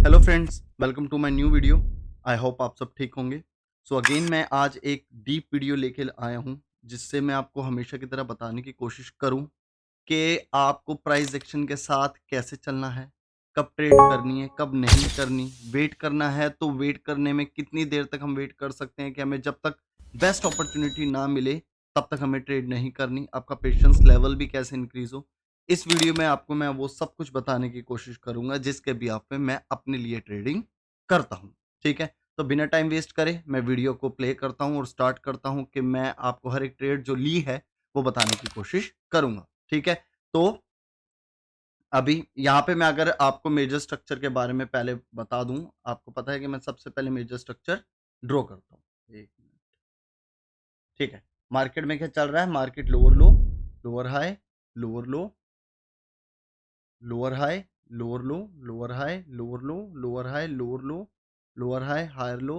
Hello friends, welcome to my new video. I hope आप सब ठीक होंगे। सो अगेन मैं आज एक डीप वीडियो लेके आया हूँ, जिससे मैं आपको हमेशा की तरह बताने की कोशिश करूँ कि आपको प्राइस एक्शन के साथ कैसे चलना है, कब ट्रेड करनी है, कब नहीं करनी, वेट करना है तो वेट करने में कितनी देर तक हम वेट कर सकते हैं कि हमें जब तक बेस्ट अपॉर्चुनिटी ना मिले तब तक हमें ट्रेड नहीं करनी, आपका पेशेंस लेवल भी कैसे इंक्रीज हो। इस वीडियो में आपको मैं वो सब कुछ बताने की कोशिश करूंगा जिसके बिहाफ पे मैं अपने लिए ट्रेडिंग करता हूं। ठीक है, तो बिना टाइम वेस्ट करे मैं वीडियो को प्ले करता हूं और स्टार्ट करता हूं कि मैं आपको हर एक ट्रेड जो ली है वो बताने की कोशिश करूंगा। ठीक है, तो अभी यहाँ पे मैं अगर आपको मेजर स्ट्रक्चर के बारे में पहले बता दूं, आपको पता है कि मैं सबसे पहले मेजर स्ट्रक्चर ड्रॉ करता हूँ। एक मिनट। ठीक है, मार्केट में क्या चल रहा है? Market lower low, lower high, lower low, lower high, lower low, lower high, lower low, lower high, lower low, lower high, higher low,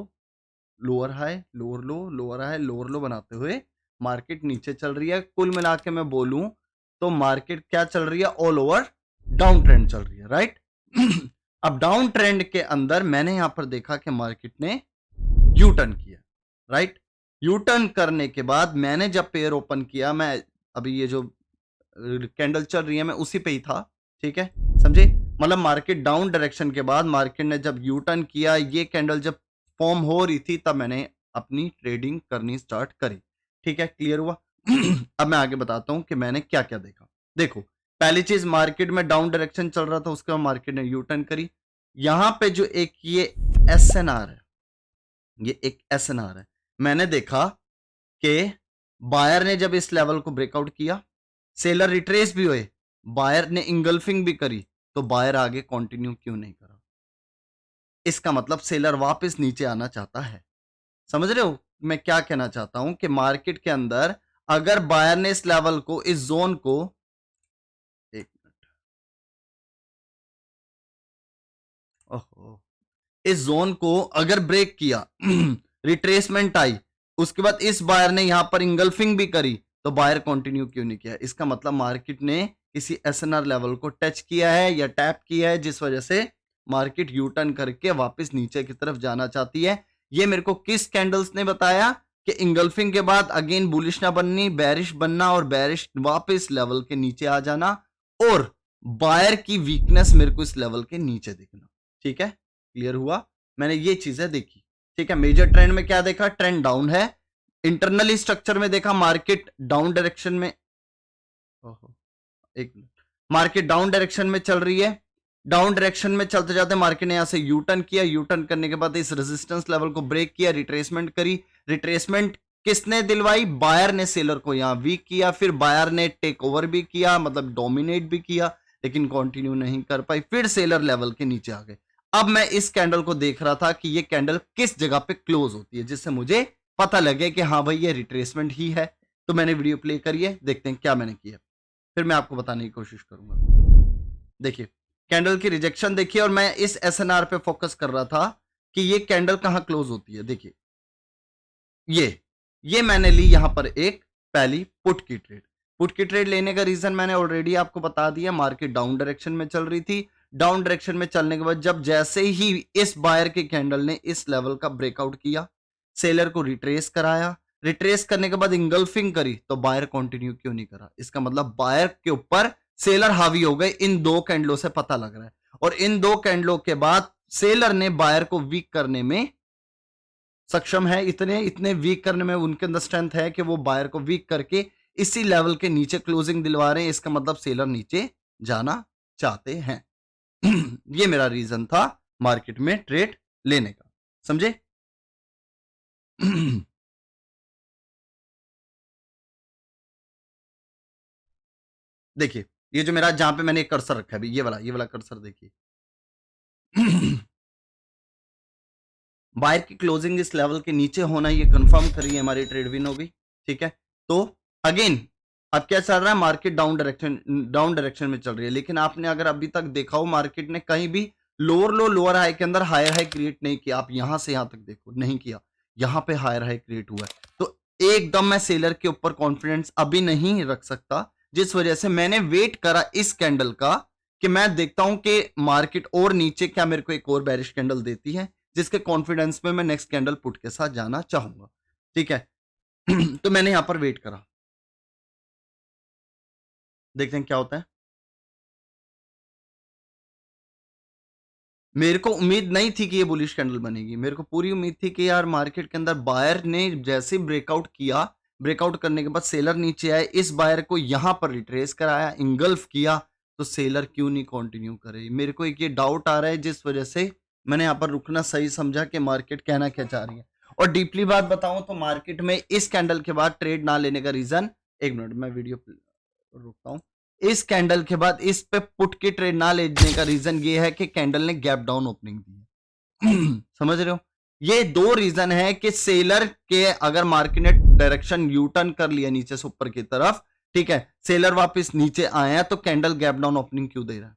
lower high, lower low, lower high, lower low बनाते हुए market नीचे चल रही है। कुल मिला के मैं बोलूं तो मार्केट क्या चल रही है? ऑल ओवर डाउन ट्रेंड चल रही है, राइट? अब डाउन ट्रेंड के अंदर मैंने यहां पर देखा कि मार्केट ने यू टर्न किया, राइट? यू टर्न करने के बाद मैंने जब पेयर ओपन किया, मैं अभी ये जो कैंडल चल रही है मैं उसी पे ही था। ठीक है, समझे? मतलब मार्केट डाउन डायरेक्शन के बाद मार्केट ने जब यू टर्न किया, ये कैंडल जब फॉर्म हो रही थी तब मैंने अपनी ट्रेडिंग करनी स्टार्ट करी। ठीक है, क्लियर हुआ? अब मैं आगे बताता हूं कि मैंने क्या क्या देखा। देखो, पहली चीज, मार्केट में डाउन डायरेक्शन चल रहा था, उसके बाद मार्केट ने यू टर्न करी। यहां पे जो एक ये एस एन आर है, ये एक एस एन आर है, मैंने देखा कि बायर ने जब इस लेवल को ब्रेकआउट किया, सेलर रिट्रेस भी हुए, बायर ने इंगल्फिंग भी करी, तो बायर आगे कंटिन्यू क्यों नहीं करा? इसका मतलब सेलर वापस नीचे आना चाहता है। समझ रहे हो मैं क्या कहना चाहता हूं? कि मार्केट के अंदर अगर बायर ने इस लेवल को, इस जोन को, एक मिनट, ओहो, इस जोन को अगर ब्रेक किया, रिट्रेसमेंट आई, उसके बाद इस बायर ने यहां पर इंगल्फिंग भी करी, तो बायर कंटिन्यू क्यों नहीं किया? इसका मतलब मार्केट ने किसी एसएनआर लेवल को टच किया है या टैप किया है, जिस वजह से मार्केट यू टर्न करके वापस नीचे की तरफ जाना चाहती है। ये मेरे को किस कैंडल्स ने बताया कि इंगल्फिंग के बाद अगेन बुलिश ना बननी, बैरिश बनना, और बैरिश वापस लेवल के नीचे आ जाना, और बायर की वीकनेस मेरे को इस लेवल के नीचे दिखना। ठीक है, क्लियर हुआ? मैंने ये चीजें देखी। ठीक है, मेजर ट्रेंड में क्या देखा? ट्रेंड डाउन है। इंटरनली स्ट्रक्चर में देखा मार्केट डाउन डायरेक्शन में, ओहो, एक मिनट, मार्केट डाउन डायरेक्शन में चल रही है। डाउन डायरेक्शन में चलते जाते मार्केट ने यहां से यू टर्न किया, यू टर्न करने के बाद इस रेजिस्टेंस लेवल को ब्रेक किया, रिट्रेसमेंट करी। रिट्रेसमेंट किसने दिलवाई? बायर ने सेलर को यहां वीक किया, फिर बायर ने टेक ओवर भी किया, मतलब डोमिनेट भी किया, लेकिन कंटिन्यू नहीं कर पाई, फिर सेलर लेवल के नीचे आ गए। अब मैं इस कैंडल को देख रहा था कि ये कैंडल किस जगह पे क्लोज होती है, जिससे मुझे पता लगे कि हाँ भाई ये रिट्रेसमेंट ही है। तो मैंने वीडियो प्ले करिए, देखते हैं क्या मैंने किया, फिर मैं आपको बताने की कोशिश करूंगा। देखिए, कैंडल की रिजेक्शन देखिए, और मैं इस एसएनआर पे फोकस कर रहा था कि ये कैंडल कहां क्लोज होती है। देखिए, ये मैंने ली यहां पर एक पहली पुट की ट्रेड। पुट की ट्रेड लेने का रीजन मैंने ऑलरेडी आपको बता दिया। मार्केट डाउन डायरेक्शन में चल रही थी। डाउन डायरेक्शन में चलने के बाद जब जैसे ही इस बायर के कैंडल ने इस लेवल का ब्रेकआउट किया, सेलर को रिट्रेस कराया, रिट्रेस करने के बाद इंगल्फिंग करी, तो बायर कंटिन्यू क्यों नहीं करा? इसका मतलब बायर के ऊपर सेलर हावी हो गए। इन दो कैंडलों से पता लग रहा है, और इन दो कैंडलों के बाद सेलर ने बायर को वीक करने में सक्षम है। इतने इतने वीक करने में उनके अंदर स्ट्रेंथ है कि वो बायर को वीक करके इसी लेवल के नीचे क्लोजिंग दिलवा रहे हैं। इसका मतलब सेलर नीचे जाना चाहते हैं। ये मेरा रीजन था मार्केट में ट्रेड लेने का, समझे? देखिए, ये जो मेरा जहां पे मैंने कर्सर रखा है, ये वाला कर्सर देखिए। बायर की क्लोजिंग इस लेवल के नीचे होना, ये कंफर्म करिए, हमारी ट्रेड विन हो गई। ठीक है, तो अगेन अब क्या चल रहा है? मार्केट डाउन डायरेक्शन में चल रही है, लेकिन आपने अगर अभी तक देखा हो, मार्केट ने कहीं भी लोअर लो लोअर हाई के अंदर हायर हाई क्रिएट नहीं किया। आप यहां से यहां तक देखो, नहीं किया। यहां पे हायर हाई क्रिएट हुआ है, तो एकदम मैं सेलर के ऊपर कॉन्फिडेंस अभी नहीं रख सकता, जिस वजह से मैंने वेट करा इस कैंडल का कि मैं देखता हूं कि मार्केट और नीचे क्या मेरे को एक और बेरिश कैंडल देती है, जिसके कॉन्फिडेंस में मैं नेक्स्ट कैंडल पुट के साथ जाना चाहूंगा। ठीक है। तो मैंने यहां पर वेट करा, देखते हैं क्या होता है। मेरे को उम्मीद नहीं थी कि ये बुलिश कैंडल बनेगी। मेरे को पूरी उम्मीद थी कि यार मार्केट के अंदर बायर ने जैसे ब्रेकआउट किया, ब्रेकआउट करने के बाद सेलर नीचे आए, इस बायर को यहां पर रिट्रेस कराया, इंगल्फ किया, तो सेलर क्यों नहीं कंटिन्यू करे। मेरे को एक ये डाउट आ रहा है, जिस वजह से मैंने यहाँ पर रुकना सही समझा कि मार्केट कहना क्या चाह रही है। और डीपली बात बताऊं तो मार्केट में इस कैंडल के बाद ट्रेड ना लेने का रीजन, एक मिनट मैं वीडियो रुकता हूं। इस कैंडल के बाद इस पे पुट की ट्रेड ना लेने का रीजन ये है कि कैंडल ने गैप डाउन ओपनिंग दी है। समझ रहे हो, ये दो रीजन है कि सेलर के अगर मार्केट ने डायरेक्शन यू टर्न कर लिया नीचे से ऊपर की तरफ, ठीक है, सेलर वापस नीचे आए हैं, तो कैंडल गैप डाउन ओपनिंग क्यों दे रहा है।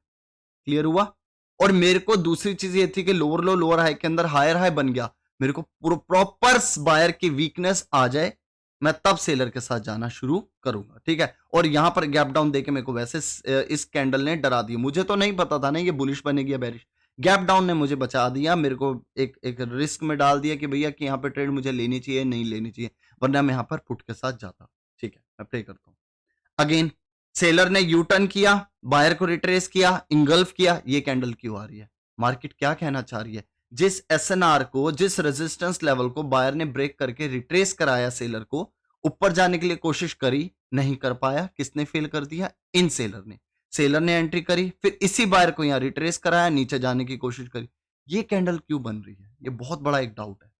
क्लियर हुआ। और मेरे को दूसरी चीज ये थी कि लोअर लो लोअर हाई के अंदर हायर हाई बन गया, मेरे को पूरा प्रॉपर बायर की वीकनेस आ जाए, मैं तब सेलर के साथ जाना शुरू करूंगा। ठीक है। और यहां पर गैप डाउन देके मेरे को वैसे इस कैंडल ने डरा दिया, मुझे तो नहीं पता था ना ये बुलिश बनेगी या बेरिश। गैप डाउन ने मुझे बचा दिया, मेरे को एक एक रिस्क में डाल दिया कि भैया कि यहाँ पे ट्रेड मुझे लेनी चाहिए नहीं लेनी चाहिए, वरना मैं यहाँ पर पुट के साथ जाता। ठीक है, मैं प्रे करता हूँ। अगेन सेलर ने यू टर्न किया, बायर को रिट्रेस किया, इंगल्फ किया, ये कैंडल क्यों आ रही है। मार्केट क्या कहना चाह रही है। जिस एसएनआर को, जिस रेजिस्टेंस लेवल को बायर ने ब्रेक करके रिट्रेस कराया, सेलर को ऊपर जाने के लिए कोशिश करी, नहीं कर पाया, किसने फेल कर दिया, इन सेलर ने। सेलर ने एंट्री करी, फिर इसी बायर को यहां रिट्रेस कराया, नीचे जाने की कोशिश करी। ये कैंडल क्यों बन रही है, ये बहुत बड़ा एक डाउट है।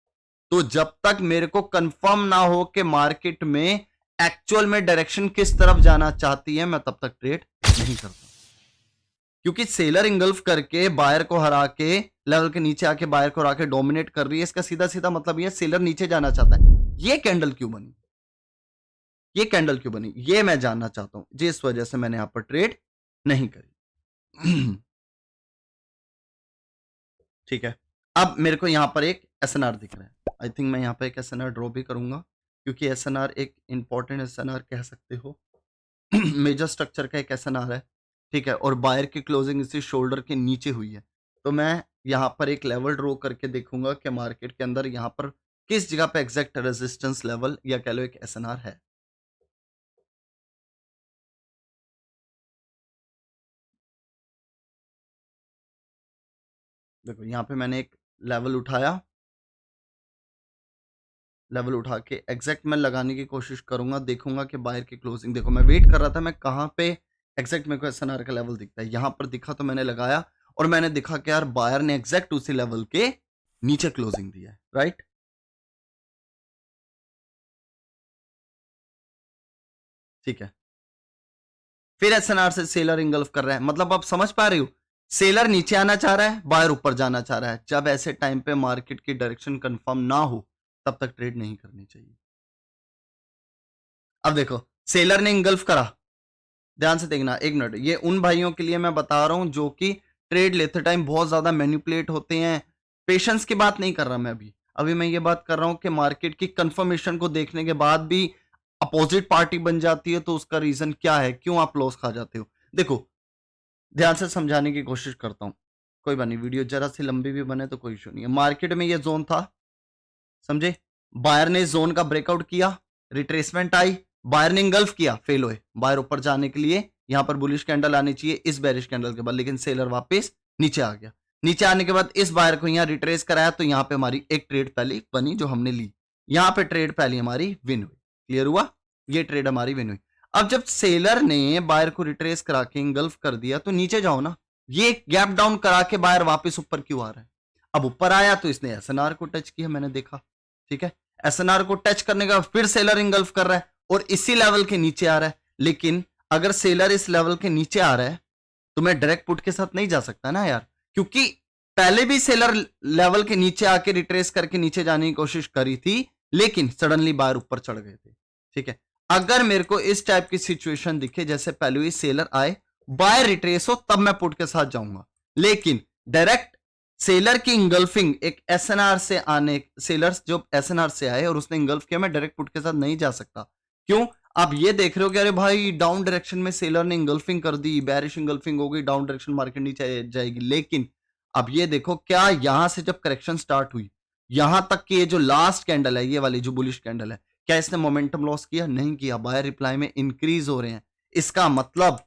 तो जब तक मेरे को कंफर्म ना हो कि मार्केट में एक्चुअल में डायरेक्शन किस तरफ जाना चाहती है, मैं तब तक ट्रेड नहीं करता। क्योंकि सेलर इंगल्फ करके बायर को हरा के लेवल के नीचे आके बायर को हरा के डोमिनेट कर रही है, इसका सीधा सीधा मतलब ये सेलर नीचे जाना चाहता है। ये कैंडल क्यों बनी, ये कैंडल क्यों बनी, ये मैं जानना चाहता हूं, जिस वजह से मैंने यहां पर ट्रेड नहीं करी। ठीक है। अब मेरे को यहां पर एक एसएनआर दिख रहा है, आई थिंक मैं यहां पर एक एसएनआर ड्रॉ भी करूंगा, क्योंकि एसएनआर एक इंपॉर्टेंट एसएनआर कह सकते हो। मेजर स्ट्रक्चर का एक एसएनआर है। ठीक है। और बायर की क्लोजिंग इसी शोल्डर के नीचे हुई है, तो मैं यहां पर एक लेवल ड्रॉ करके देखूंगा कि मार्केट के अंदर यहां पर किस जगह पे एग्जैक्ट रेजिस्टेंस लेवल या कह लो एक एसएनआर है। देखो यहां पे मैंने एक लेवल उठाया, लेवल उठा के एग्जैक्ट मैं लगाने की कोशिश करूंगा, देखूंगा कि बायर की क्लोजिंग, देखो मैं वेट कर रहा था मैं कहां पे एग्जैक्ट मेरे को एसएनआर का लेवल दिखता है, यहां पर दिखा तो मैंने लगाया, और मैंने देखा कि यार बायर ने एग्जैक्ट उसी लेवल के नीचे क्लोजिंग दिया है। राइट। ठीक है। फिर एसएनआर से सेलर इंगल्फ कर रहा है, मतलब आप समझ पा रहे हो, सेलर नीचे आना चाह रहा है, बायर ऊपर जाना चाह रहा है। जब ऐसे टाइम पे मार्केट की डायरेक्शन कंफर्म ना हो, तब तक ट्रेड नहीं करनी चाहिए। अब देखो सेलर ने इंगल्फ करा, ध्यान से देखना, एक मिनट, ये उन भाइयों के लिए मैं बता रहा हूं जो कि ट्रेड लेते टाइम बहुत ज्यादा मैनिपुलेट होते हैं। पेशेंस की बात नहीं कर रहा मैं अभी, अभी मैं ये बात कर रहा हूं कि मार्केट की कंफर्मेशन को देखने के बाद भी अपोजिट पार्टी बन जाती है, तो उसका रीजन क्या है, क्यों आप लॉस खा जाते हो। देखो ध्यान से समझाने की कोशिश करता हूं, कोई बात नहीं, वीडियो जरा सी लंबी भी बने तो कोई इशू नहीं है। मार्केट में ये जोन था, समझे, बायर ने इस जोन का ब्रेकआउट किया, रिट्रेसमेंट आई, बायर ने इंगल्फ किया, फेल हुए, बायर ऊपर जाने के लिए यहां पर बुलिश कैंडल आनी चाहिए इस बेरिश कैंडल के बाद, लेकिन सेलर वापस नीचे आ गया। नीचे आने के बाद इस बायर को यहां रिट्रेस कराया, तो यहां पे हमारी एक ट्रेड पहली बनी जो हमने ली, यहां पे ट्रेड पहली हमारी विन हुई। क्लियर हुआ, ये ट्रेड हमारी विन हुई। अब जब सेलर ने बायर को रिट्रेस करा के इंगल्फ कर दिया, तो नीचे जाओ ना, ये गैप डाउन करा के बायर वापस ऊपर क्यों आ रहा है। अब ऊपर आया तो इसने एसएनआर को टच किया, मैंने देखा। ठीक है। एसएनआर को टच करने का फिर सेलर इंगल्फ कर रहा है और इसी लेवल के नीचे आ रहा है, लेकिन अगर सेलर इस लेवल के नीचे आ रहा है तो मैं डायरेक्ट पुट के साथ नहीं जा सकता ना यार, क्योंकि पहले भी सेलर लेवल के नीचे आके रिट्रेस करके नीचे जाने की कोशिश करी थी, लेकिन सडनली बायर ऊपर चढ़ गए थे। ठीक है। अगर मेरे को इस टाइप की सिचुएशन दिखे, जैसे पहले ही सेलर आए, बायर रिट्रेस हो, तब मैं पुट के साथ जाऊंगा, लेकिन डायरेक्ट सेलर की इंगल्फिंग एक एसएनआर से आने, सेलर जो एसएनआर से आए और उसने इंगल्फ किया, मैं डायरेक्ट पुट के साथ नहीं जा सकता। क्यों, आप ये देख रहे हो कि अरे भाई डाउन डायरेक्शन में सेलर ने इंगल्फिंग कर दी, बेरिश इंगल्फिंग हो गई, डाउन डायरेक्शन मार्केट नीचे जाएगी। लेकिन अब ये देखो, क्या यहां से जब करेक्शन स्टार्ट हुई, यहां तक कि ये जो लास्ट कैंडल है, ये वाली जो बुलिश कैंडल है, क्या इसने मोमेंटम लॉस किया? नहीं किया। बायर रिप्लाई में इंक्रीज हो रहे हैं। इसका मतलब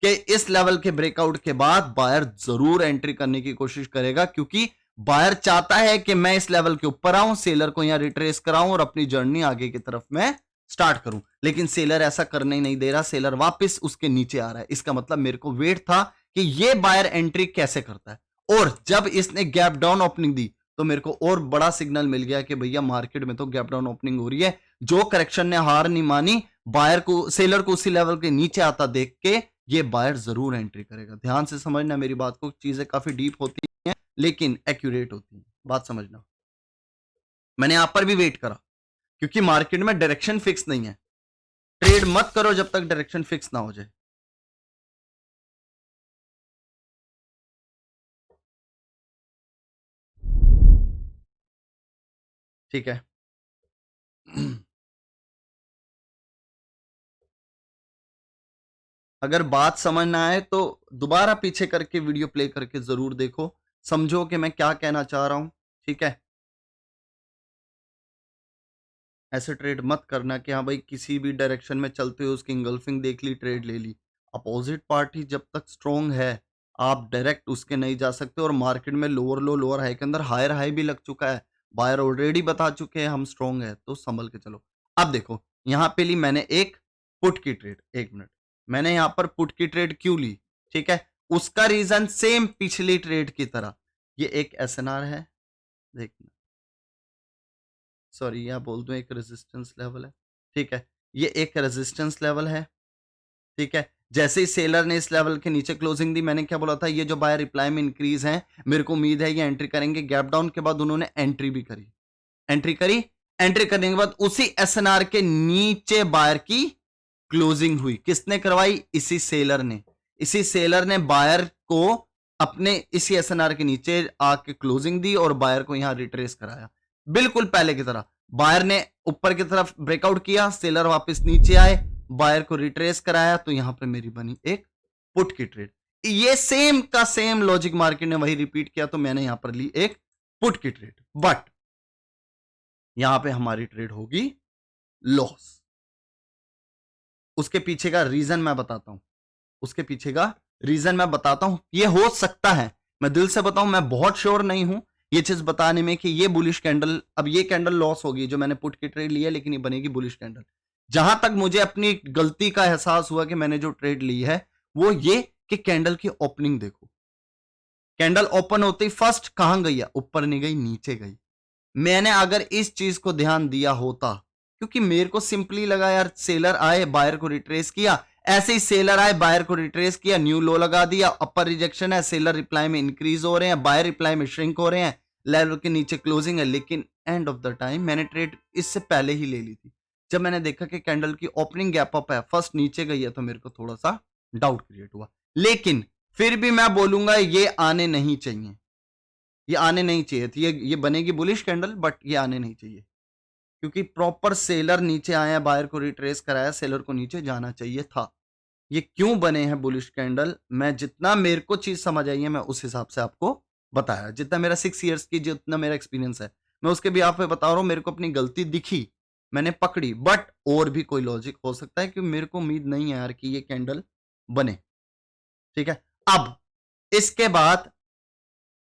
कि इस लेवल के ब्रेकआउट के बाद बायर जरूर एंट्री करने की कोशिश करेगा, क्योंकि बायर चाहता है कि मैं इस लेवल के ऊपर आऊं, सेलर को यहां रिट्रेस कराऊं और अपनी जर्नी आगे की तरफ मैं स्टार्ट करूं। लेकिन सेलर ऐसा करने ही नहीं दे रहा, सेलर वापस उसके नीचे आ रहा है। इसका मतलब मेरे को वेट था कि ये बायर एंट्री कैसे करता है, और जब इसने गैप डाउन ओपनिंग दी तो मेरे को और बड़ा सिग्नल मिल गया कि भैया मार्केट में तो गैप डाउन ओपनिंग हो रही है। जो करेक्शन ने हार नहीं मानी, बायर को, सेलर को उसी लेवल के नीचे आता देख के ये बायर जरूर एंट्री करेगा। ध्यान से समझना मेरी बात को, चीजें काफी डीप होती हैं लेकिन एक्यूरेट होती हैं, बात समझना। मैंने यहां पर भी वेट करा, क्योंकि मार्केट में डायरेक्शन फिक्स नहीं है। ट्रेड मत करो जब तक डायरेक्शन फिक्स ना हो जाए। ठीक है। अगर बात समझ ना आए तो दोबारा पीछे करके वीडियो प्ले करके जरूर देखो, समझो कि मैं क्या कहना चाह रहा हूं। ठीक है। ऐसे ट्रेड मत करना कि हाँ भाई किसी भी डायरेक्शन में चलते हुए उसकी इंगल्फिंग देख ली, ट्रेड ले ली। अपोजिट पार्टी जब तक स्ट्रॉन्ग है, आप डायरेक्ट उसके नहीं जा सकते। और मार्केट में लोअर लो, लोअर हाई के अंदर हायर हाई भी लग चुका है। बायर ऑलरेडी बता चुके हैं हम स्ट्रॉन्ग है, तो संभल के चलो। अब देखो, यहाँ पे ली मैंने एक पुट की ट्रेड। एक मिनट, मैंने यहाँ पर पुट की ट्रेड क्यों ली? ठीक है, उसका रीजन सेम पिछली ट्रेड की तरह, ये एक एसएनआर है, देखना, सॉरी यहाँ बोल दूं, एक रेजिस्टेंस लेवल है। ठीक है, ये एक रेजिस्टेंस लेवल है। ठीक है, जैसे ही सेलर ने इस लेवल के नीचे क्लोजिंग दी, मैंने क्या बोला था, ये जो बायर रिप्लाई में इंक्रीज है, मेरे को उम्मीद है ये एंट्री करेंगे। गैप डाउन के बाद उन्होंने एंट्री भी करी, एंट्री करी। एंट्री करने के बाद उसी एसएनआर के नीचे बायर की क्लोजिंग हुई। किसने करवाई? इसी सेलर ने। इसी सेलर ने बायर को अपने इसी एसएनआर के नीचे आके क्लोजिंग दी और बायर को यहां रिट्रेस कराया, बिल्कुल पहले की तरह। बायर ने ऊपर की तरफ ब्रेकआउट किया, सेलर वापस नीचे आए, बायर को रिट्रेस कराया, तो यहां पे मेरी बनी एक पुट की ट्रेड। ये सेम का सेम लॉजिक मार्केट ने वही रिपीट किया, तो मैंने यहां पर ली एक पुट की ट्रेड। बट यहां पे हमारी ट्रेड होगी लॉस। उसके पीछे का रीजन मैं बताता हूं, उसके पीछे का रीजन मैं बताता हूं। ये हो सकता है, मैं दिल से बताऊं, मैं बहुत श्योर नहीं हूं ये चीज बताने में कि ये बुलिश कैंडल, अब ये कैंडल लॉस होगी जो मैंने पुट की ट्रेड ली है, लेकिन ये बनेगी बुलिश कैंडल। जहां तक मुझे अपनी गलती का एहसास हुआ कि मैंने जो ट्रेड ली है, वो ये कि कैंडल की ओपनिंग देखो। कैंडल ओपन होती फर्स्ट कहां गई है? ऊपर नहीं गई, नीचे गई। मैंने अगर इस चीज को ध्यान दिया होता, क्योंकि मेरे को सिंपली लगा यार, सेलर आए, बायर को रिट्रेस किया, ऐसे ही सेलर आए, बायर को रिट्रेस किया, न्यू लो लगा दिया, अपर रिजेक्शन है, सेलर रिप्लाई में इंक्रीज हो रहे हैं, बायर रिप्लाई में श्रिंक हो रहे हैं, लेवल के नीचे क्लोजिंग है। लेकिन एंड ऑफ द टाइम मैंने ट्रेड इससे पहले ही ले ली थी। जब मैंने देखा कि कैंडल की ओपनिंग गैप अप है, फर्स्ट नीचे गई है, तो मेरे को थोड़ा सा डाउट क्रिएट हुआ। लेकिन फिर भी मैं बोलूंगा ये आने नहीं चाहिए, ये आने नहीं चाहिए थी। ये बनेगी बुलिश कैंडल, बट ये आने नहीं चाहिए, क्योंकि प्रॉपर सेलर नीचे आया, बायर को रिट्रेस कराया, सेलर को नीचे जाना चाहिए था। ये क्यों बने हैं बुलिश कैंडल, मैं जितना मेरे को चीज समझ आई है, मैं उस हिसाब से आपको बताया। जितना मेरा 6 ईयर्स की, जितना मेरा एक्सपीरियंस है, मैं उसके भी आप पे बता रहा हूं। मेरे को अपनी गलती दिखी, मैंने पकड़ी, बट और भी कोई लॉजिक हो सकता है, कि मेरे को उम्मीद नहीं है यार कि ये कैंडल बने। ठीक है, अब इसके बाद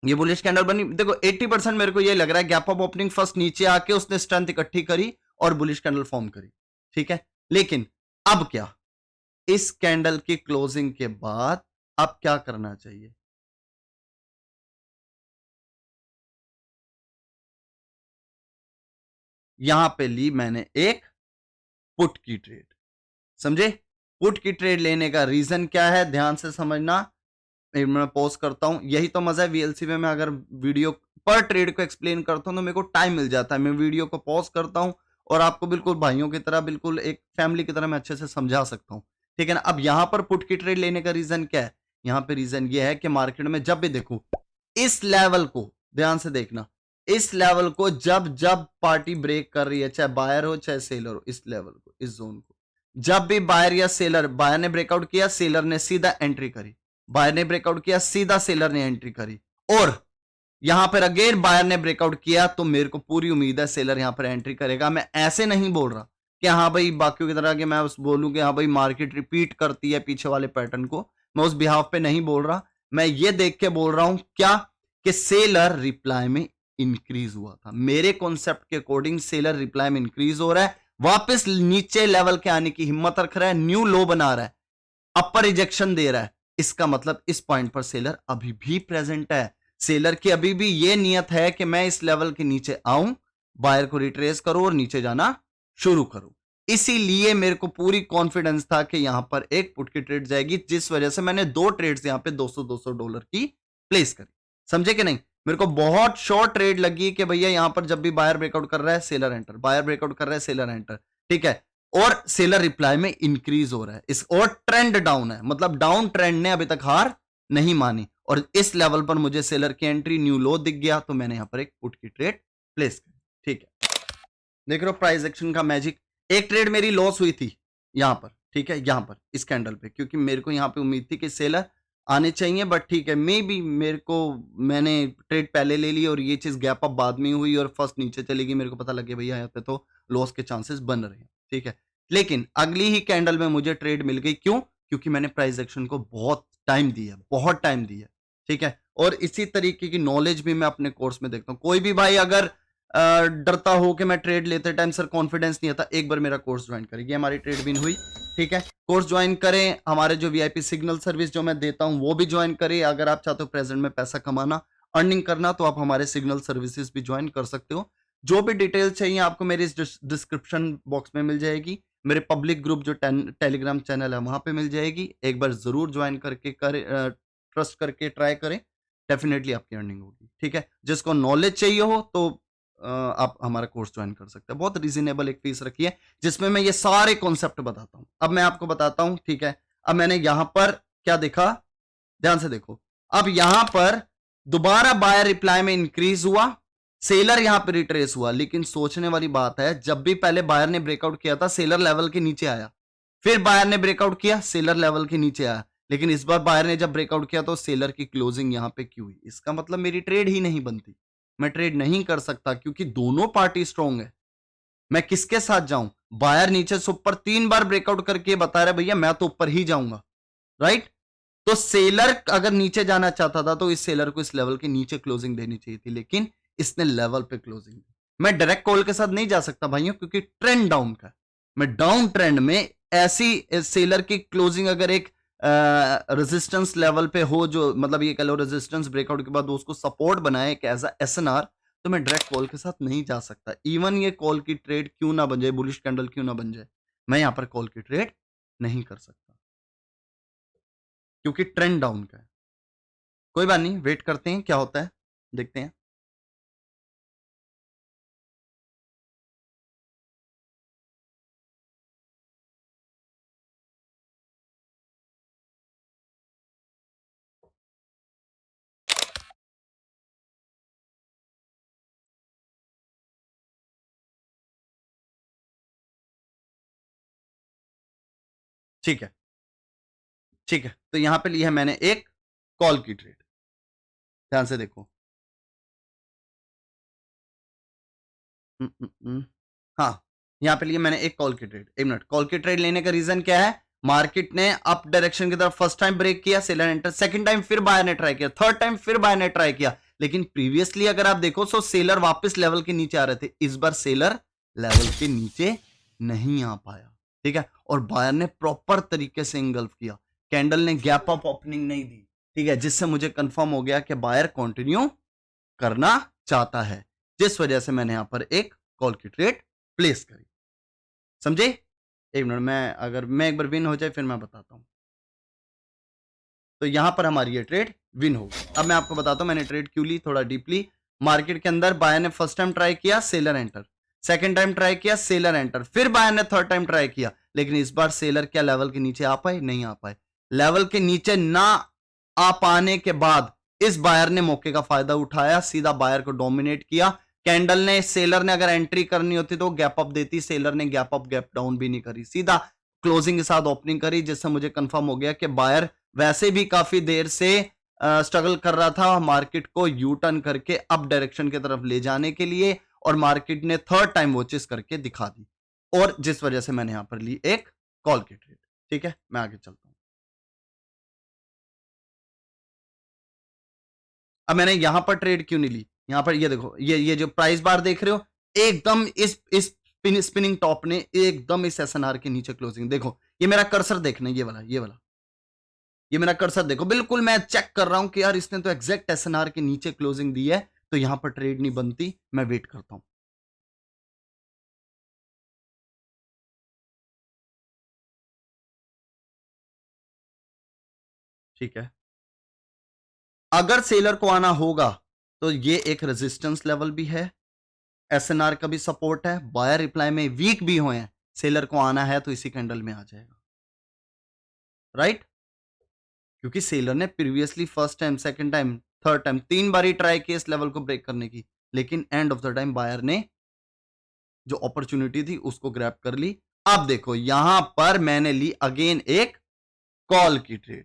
ये बुलिश कैंडल बनी। देखो 80% मेरे को ये लग रहा है गैप अप ओपनिंग फर्स्ट नीचे आके उसने स्ट्रेंथ इकट्ठी करी और बुलिश कैंडल फॉर्म करी। ठीक है, लेकिन अब क्या, इस कैंडल की क्लोजिंग के बाद अब क्या करना चाहिए? यहां पे ली मैंने एक पुट की ट्रेड, समझे? पुट की ट्रेड लेने का रीजन क्या है, ध्यान से समझना। मैं पॉज करता हूं। यही तो मजा है वीएलसी में, मैं अगर वीडियो पर ट्रेड को एक्सप्लेन करता हूं तो मेरे को टाइम मिल जाता है। मैं वीडियो को पॉज करता हूं और आपको बिल्कुल भाइयों की तरह, बिल्कुल एक फैमिली की तरह मैं अच्छे से समझा सकता हूं। ठीक है ना? अब यहां पर पुट की ट्रेड लेने का रीजन क्या है? यहां पे रीजन ये है कि मार्केट में जब भी देखो, इस लेवल को ध्यान से देखना, इस लेवल को जब जब पार्टी ब्रेक कर रही है, चाहे बायर हो चाहे सेलर हो, इस लेवल को, इस जोन को जब भी बायर या सेलर, बायर ने ब्रेकआउट किया, सेलर ने सीधा एंट्री करी, बायर ने ब्रेकआउट किया, सीधा सेलर ने एंट्री करी, और यहां पर अगेन बायर ने ब्रेकआउट किया, तो मेरे को पूरी उम्मीद है सेलर यहां पर एंट्री करेगा। मैं ऐसे नहीं बोल रहा कि हाँ भाई बाकियों की तरह कि मैं उस बोलूं कि हाँ भाई मार्केट रिपीट करती है पीछे वाले पैटर्न को, मैं उस बिहाफ पे नहीं बोल रहा। मैं ये देख के बोल रहा हूं क्या, कि सेलर रिप्लाई में इंक्रीज हुआ था। मेरे कॉन्सेप्ट के अकॉर्डिंग सेलर रिप्लाई में इंक्रीज हो रहा है, वापस नीचे लेवल के आने की हिम्मत रख रहा है, न्यू लो बना रहा है, अपर रिजेक्शन दे रहा है। इसका मतलब इस पॉइंट पर सेलर अभी भी प्रेजेंट है। सेलर की अभी भी यह नियत है कि मैं इस लेवल के नीचे आऊं, बायर को रिट्रेस करूं और नीचे जाना शुरू करूं। इसीलिए मेरे को पूरी कॉन्फिडेंस था कि यहां पर एक पुट की ट्रेड जाएगी, जिस वजह से मैंने 2 ट्रेड्स यहां पे $200 की प्लेस करी। समझे कि नहीं? मेरे को बहुत शॉर्ट ट्रेड लगी कि भैया यहां पर जब भी बायर ब्रेकआउट कर रहा है सेलर एंटर, बायर ब्रेकआउट कर रहा है सेलर एंटर, ठीक है। और सेलर रिप्लाई में इंक्रीज हो रहा है इस, और ट्रेंड डाउन है, मतलब डाउन ट्रेंड ने अभी तक हार नहीं मानी, और इस लेवल पर मुझे सेलर की एंट्री न्यू लो दिख गया, तो मैंने यहां पर एक पुट की ट्रेड प्लेस करी। ठीक है, देख रहे हो प्राइस एक्शन का मैजिक। एक ट्रेड मेरी लॉस हुई थी यहां पर, ठीक है, यहां पर इस कैंडल पे, क्योंकि मेरे को यहां पे उम्मीद थी कि सेलर आने चाहिए, बट ठीक है, मे बी मेरे को, मैंने ट्रेड पहले ले ली और ये चीज गैप अप बाद में हुई और फर्स्ट नीचे चलेगी, मेरे को पता लगे भैया यहाँ पे तो लॉस के चांसेस बन रहे हैं, ठीक है। लेकिन अगली ही कैंडल में मुझे ट्रेड मिल गई, क्यों? क्योंकि मैंने प्राइस एक्शन को बहुत टाइम दिया, बहुत टाइम दिया, ठीक है। और इसी तरीके की नॉलेज भी मैं अपने कोर्स में देखता हूँ। कोई भी भाई अगर डरता हो कि मैं ट्रेड लेते टाइम सर कॉन्फिडेंस नहीं आता, एक बार मेरा कोर्स ज्वाइन करें, ये हमारी ट्रेड विन हुई, ठीक है। कोर्स ज्वाइन करें, हमारे जो वीआईपी सिग्नल सर्विस जो मैं देता हूं वो भी ज्वाइन करें। अगर आप चाहते हो प्रेजेंट में पैसा कमाना, अर्निंग करना, तो आप हमारे सिग्नल सर्विसेज भी ज्वाइन कर सकते हो। जो भी डिटेल चाहिए आपको मेरे इस डिस्क्रिप्शन बॉक्स में मिल जाएगी, मेरे पब्लिक ग्रुप जो टेलीग्राम चैनल है वहां पे मिल जाएगी। एक बार जरूर ज्वाइन करके ट्रस्ट करके ट्राई करें, डेफिनेटली आपकी अर्निंग होगी, ठीक है। जिसको नॉलेज चाहिए हो तो आप हमारा कोर्स ज्वाइन कर सकते हैं। बहुत रीजनेबल एक फीस रखी है, जिसमें मैं ये सारे कॉन्सेप्ट बताता हूं। अब मैं आपको बताता हूं, ठीक है। अब मैंने यहां पर क्या देखा, ध्यान से देखो। अब यहां पर दोबारा बायर रिप्लाई में इंक्रीज हुआ, सेलर यहां पर रिट्रेस हुआ, लेकिन सोचने वाली बात है, जब भी पहले बायर ने ब्रेकआउट किया था सेलर लेवल के नीचे आया, फिर बायर ने ब्रेकआउट किया सेलर लेवल के नीचे आया, लेकिन इस बार बायर ने जब ब्रेकआउट किया तो सेलर की क्लोजिंग यहां पे क्यों हुई? इसका मतलब मेरी ट्रेड ही नहीं बनती, मैं ट्रेड नहीं कर सकता, क्योंकि दोनों पार्टी स्ट्रांग है। मैं किसके साथ जाऊं? बायर नीचे से ऊपर 3 बार ब्रेकआउट करके बता रहा है भैया मैं तो ऊपर ही जाऊंगा, राइट। तो सेलर अगर नीचे जाना चाहता था तो इस सेलर को इस लेवल के नीचे क्लोजिंग देनी चाहिए थी, लेकिन इसने लेवल पे क्लोजिंग दी। मैं डायरेक्ट कॉल के साथ नहीं जा सकता भाइयों, क्योंकि ट्रेंड डाउन का, मैं डाउन ट्रेंड में ऐसी सेलर की क्लोजिंग अगर एक रेजिस्टेंस लेवल पे हो, जो मतलब ये कह लो रेजिस्टेंस ब्रेकआउट के बाद उसको सपोर्ट बनाए एज अ एसएनआर, तो मैं डायरेक्ट कॉल के साथ नहीं जा सकता। इवन ये कॉल की ट्रेड क्यों ना बन जाए, बुलिश कैंडल क्यों ना बन जाए, मैं यहां पर कॉल की ट्रेड नहीं कर सकता, क्योंकि ट्रेंड डाउन का है। कोई बात नहीं, वेट करते हैं क्या होता है, देखते हैं। ठीक है, ठीक है, तो यहां पे लिया है मैंने एक कॉल की ट्रेड, ध्यान से देखो। हाँ, यहां पे लिए मैंने एक कॉल की ट्रेड। एक मिनट, कॉल की ट्रेड लेने का रीजन क्या है? मार्केट ने अप डायरेक्शन की तरफ फर्स्ट टाइम ब्रेक किया, सेलर एंटर, सेकंड टाइम फिर बायर ने ट्राई किया, थर्ड टाइम फिर बायर ने ट्राई किया, लेकिन प्रीवियसली अगर आप देखो तो सेलर वापस लेवल के नीचे आ रहे थे। इस बार सेलर लेवल के नीचे नहीं आ पाया, ठीक है, और बायर ने प्रॉपर तरीके से इंगल्फ किया, कैंडल ने गैप अप ओपनिंग नहीं दी, ठीक है, जिससे मुझे कंफर्म हो गया कि बायर कंटिन्यू करना चाहता है, जिस वजह से मैंने यहां पर एक कॉल की ट्रेड प्लेस करी। समझे? एक मिनट, मैं एक बार विन हो जाए फिर मैं बताता हूं। तो यहां पर हमारी ये ट्रेड विन हो गई। अब मैं आपको बताता हूं मैंने ट्रेड क्यों ली, थोड़ा डीपली। मार्केट के अंदर बायर ने फर्स्ट टाइम ट्राई किया, seller enter, second time try किया, सेलर एंटर, फिर बायर ने थर्ड टाइम ट्राई किया, लेकिन इस बार सेलर क्या लेवल के नीचे आ पाए? नहीं आ पाए। लेवल के नीचे ना आ पाने के बाद इस बायर ने मौके का फायदा उठाया, सीधा बायर को डोमिनेट किया। कैंडल ने, सेलर ने अगर एंट्री करनी होती तो गैप अप देती, सेलर ने गैप अप गैप डाउन भी नहीं करी, सीधा क्लोजिंग के साथ ओपनिंग करी, जिससे मुझे कंफर्म हो गया कि बायर वैसे भी काफी देर से स्ट्रगल कर रहा था मार्केट को यू टर्न करके अप डायरेक्शन की तरफ ले जाने के लिए, और मार्केट ने थर्ड टाइम वॉचेस करके दिखा दी, और जिस वजह से मैंने यहां पर ली एक कॉल की ट्रेड। ठीक है, मैं आगे चलता हूं। अब मैंने यहां पर ट्रेड क्यों नहीं ली, यहां पर ये देखो, ये जो प्राइस बार देख रहे हो, एकदम इस स्पिनिंग टॉप ने एकदम इस एसएनआर के नीचे क्लोजिंग, देखो ये मेरा कर्सर देखना, ये वाला ये मेरा कर्सर देखो, बिल्कुल मैं चेक कर रहा हूं कि यार इसने तो एग्जैक्ट एसएनआर के नीचे क्लोजिंग दी है, तो यहां पर ट्रेड नहीं बनती, मैं वेट करता हूं। ठीक है, अगर सेलर को आना होगा तो ये एक रेजिस्टेंस लेवल भी है, एसएनआर का भी सपोर्ट है, बायर रिप्लाई में वीक भी हुए हैं, सेलर को आना है तो इसी कैंडल में आ जाएगा, राइट? क्योंकि सेलर ने previously first time, second time, third time, 3 बार ही ट्राई किया इस लेवल को ब्रेक करने की, लेकिन end of the time buyer ने जो अपॉर्चुनिटी थी उसको ग्रैब कर ली। अब देखो यहां पर मैंने ली अगेन एक कॉल की ट्रेड,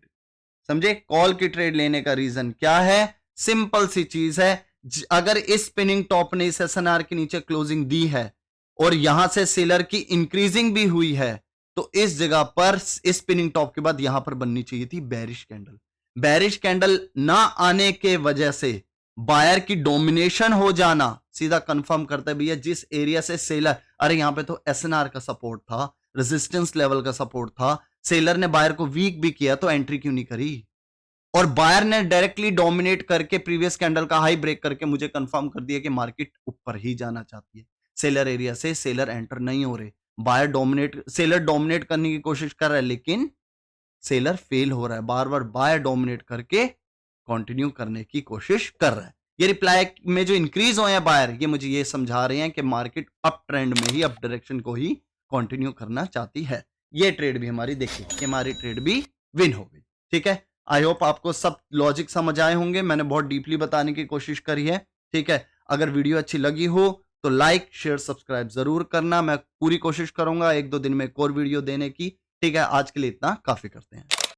समझे? कॉल की ट्रेड लेने का रीजन क्या है? सिंपल सी चीज है, अगर इस स्पिनिंग टॉप ने इस एसएनआर के नीचे क्लोजिंग दी है और यहां से सेलर की इंक्रीजिंग भी हुई है, तो इस जगह पर इस स्पिनिंग टॉप के बाद यहां पर बननी चाहिए थी बेरिश कैंडल। बेरिश कैंडल ना आने के वजह से बायर की डोमिनेशन हो जाना सीधा कंफर्म करता है भैया, जिस एरिया से सेलर, अरे यहां पे तो एसएनआर का सपोर्ट था, रेजिस्टेंस लेवल का सपोर्ट था, सेलर ने बायर को वीक भी किया, तो एंट्री क्यों नहीं करी? और बायर ने डायरेक्टली डोमिनेट करके प्रीवियस कैंडल का हाई ब्रेक करके मुझे कंफर्म कर दिया कि मार्केट ऊपर ही जाना चाहती है, सेलर एरिया से सेलर एंटर नहीं हो रहे, बायर डोमिनेट, सेलर डोमिनेट करने की कोशिश कर रहा है, लेकिन सेलर फेल हो रहा है, बार बार बायर डोमिनेट करके कंटिन्यू करने की कोशिश कर रहा है। ये रिप्लाई में जो इंक्रीज हुए हैं बायर, ये मुझे ये समझा रहे हैं कि मार्केट अप ट्रेंड में ही, अप डायरेक्शन को ही कंटिन्यू करना चाहती है। ये ट्रेड भी हमारी, देखिए कि हमारी ट्रेड भी विन हो गई। ठीक है, आई होप आपको सब लॉजिक समझ आए होंगे, मैंने बहुत डीपली बताने की कोशिश करी है। ठीक है, अगर वीडियो अच्छी लगी हो तो लाइक शेयर सब्सक्राइब जरूर करना, मैं पूरी कोशिश करूंगा 1-2 दिन में एक और वीडियो देने की। ठीक है, आज के लिए इतना काफी करते हैं।